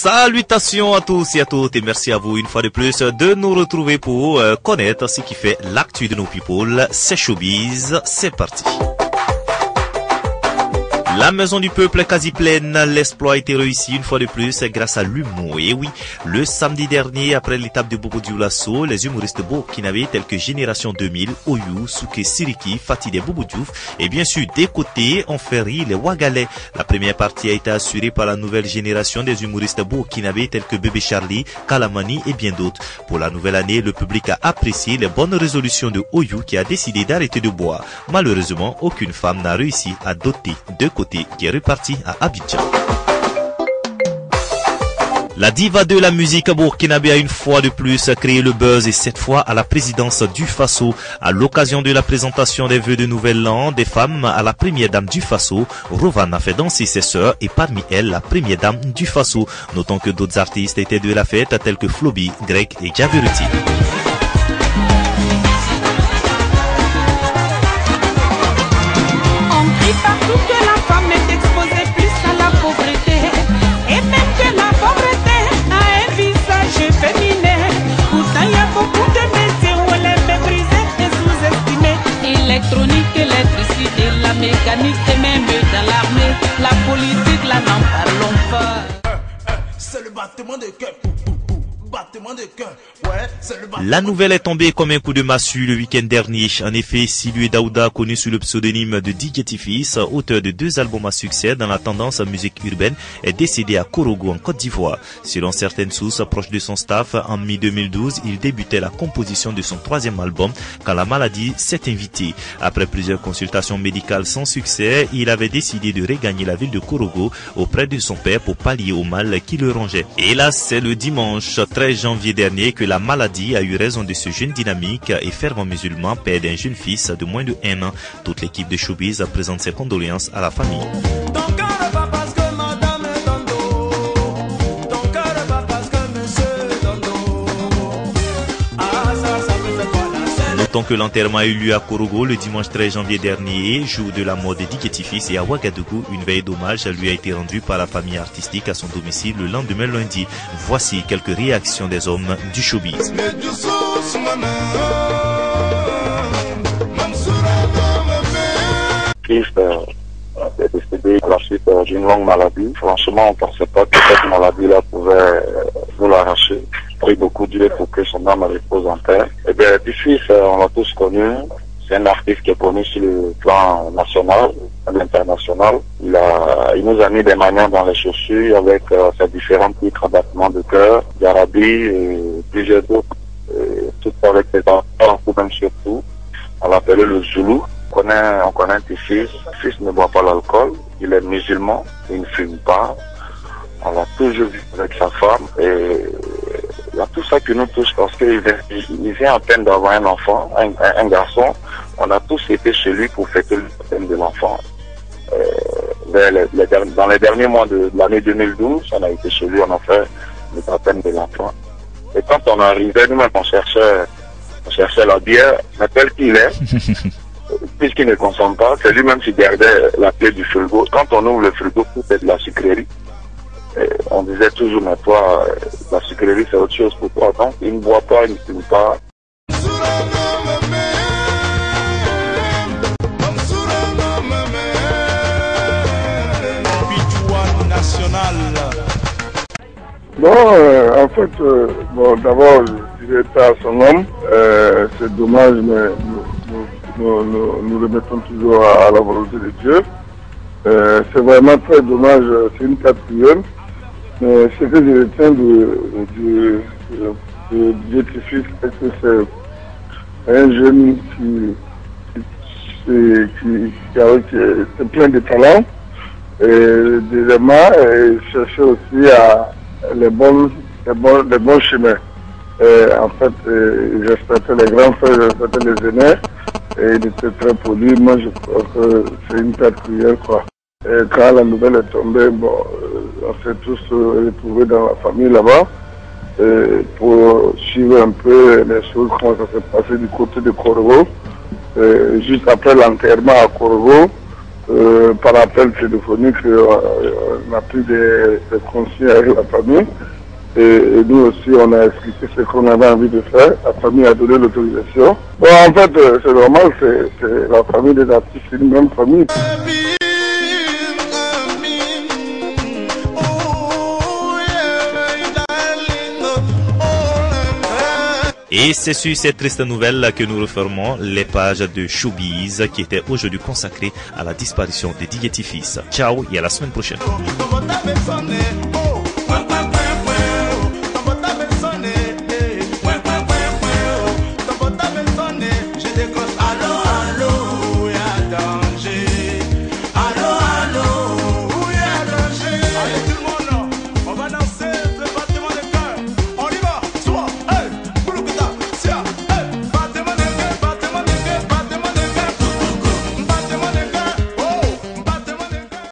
Salutations à tous et à toutes et merci à vous une fois de plus de nous retrouver pour connaître ce qui fait l'actu de nos people. C'est Showbiz, c'est parti. La maison du peuple est quasi pleine, l'exploit a été réussi une fois de plus grâce à l'humour. Et oui, le samedi dernier, après l'étape de Bobo Dioulasso, les humoristes burkinabés tels que Génération 2000, Oyu, Souké Siriki, Fatih et Bobo Diouf, et bien sûr des côtés ont fait rire les Ouagalais. La première partie a été assurée par la nouvelle génération des humoristes burkinabés tels que Bébé Charlie, Kalamani et bien d'autres. Pour la nouvelle année, le public a apprécié les bonnes résolutions de Oyu qui a décidé d'arrêter de boire. Malheureusement, aucune femme n'a réussi à doter de côté qui est reparti à Abidjan. La diva de la musique burkinabé a une fois de plus créé le buzz et cette fois à la présidence du Faso. À l'occasion de la présentation des vœux de nouvel an des femmes à la première dame du Faso, Rovan a fait danser ses sœurs et parmi elles la première dame du Faso. Notons que d'autres artistes étaient de la fête tels que Flobi, Greg et Javeruti. On dit partout que la femme est exposée plus à la pauvreté et même que la pauvreté a un visage féminin. Pourtant il y a beaucoup de métiers où elle est méprisée et sous-estimée. Électronique, électricité, la mécanique et même dans l'armée. La politique, là n'en parlons pas. C'est le battement de cœur. Battement de cœur. Ouais, c'est le battement. La nouvelle est tombée comme un coup de massue le week-end dernier. En effet, Silue Daouda, connu sous le pseudonyme de DJ Tifis, auteur de 2 albums à succès dans la tendance musique urbaine, est décédé à Korogo en Côte d'Ivoire. Selon certaines sources proches de son staff, en mi-2012, il débutait la composition de son 3e album quand la maladie s'est invitée. Après plusieurs consultations médicales sans succès, il avait décidé de regagner la ville de Korogo auprès de son père pour pallier au mal qui le rongeait. Et là, c'est le dimanche 13 janvier dernier que la maladie a eu raison de ce jeune dynamique et fervent musulman, père d'un jeune fils de moins de 1 an. Toute l'équipe de Showbiz présente ses condoléances à la famille. Notons que l'enterrement a eu lieu à Korogo le dimanche 13 janvier dernier, jour de la mort de DJ Tifis, et à Ouagadougou, une veille d'hommage lui a été rendue par la famille artistique à son domicile le lendemain lundi. Voici quelques réactions des hommes du showbiz. Est décédé à la suite d'une longue maladie. Franchement, on ne pensait pas que cette maladie-là pouvait nous l'arracher. Prie beaucoup Dieu pour que son âme repose en paix. Eh bien, Tifis, on l'a tous connu. C'est un artiste qui est connu sur le plan national, international. Il nous a mis des manières dans les chaussures avec ses différents titres d'abattement de cœur, d'Arabie et plusieurs d'autres. Tout avec les enfants, même surtout. On l'appelait le Zoulou. On connaît Tifis. Tifis ne boit pas l'alcool. Il est musulman. Il ne fume pas. On l'a toujours vu avec sa femme. Et il y a tout ça qui nous touche parce qu'il vient à peine d'avoir un enfant, un garçon. On a tous été chez lui pour fêter le baptême de l'enfant. Dans les derniers mois de l'année 2012, on a été chez lui, on a fait le baptême de l'enfant. Et quand on arrivait, nous-mêmes, on cherchait la bière, mais tel qu'il est, puisqu'il ne consomme pas, c'est lui-même qui gardait la clé du frigo. Quand on ouvre le frigo, tout est de la sucrerie. Et on disait toujours, mais toi, la sucrerie, c'est autre chose pour toi. Donc, il ne boit pas, il ne fume pas. Bon, en fait, d'abord, je dirais pas à son homme. C'est dommage, mais nous remettons toujours à la volonté de Dieu. C'est vraiment très dommage, c'est une quatrième. Mais ce que je retiens de Tifis, c'est que c'est un jeune qui est plein de talent. Et deuxièmement, il cherchait aussi les bons chemins. En fait, il respectait les grands frères, il respectait les aînés. Et il était très poli. Moi, je crois que c'est une quatrième, quoi. Et quand la nouvelle est tombée, on s'est tous retrouvés dans la famille là-bas pour suivre un peu les choses, comment ça s'est passé du côté de Korogo. Juste après l'enterrement à Korogo, par appel téléphonique, on a pris des consignes avec la famille. Et nous aussi, on a expliqué ce qu'on avait envie de faire. La famille a donné l'autorisation. Bon, en fait, c'est normal, c'est la famille des artistes, c'est une même famille. Et c'est sur cette triste nouvelle que nous refermons les pages de Showbiz qui étaient aujourd'hui consacrées à la disparition de Diggity Fils. Ciao et à la semaine prochaine.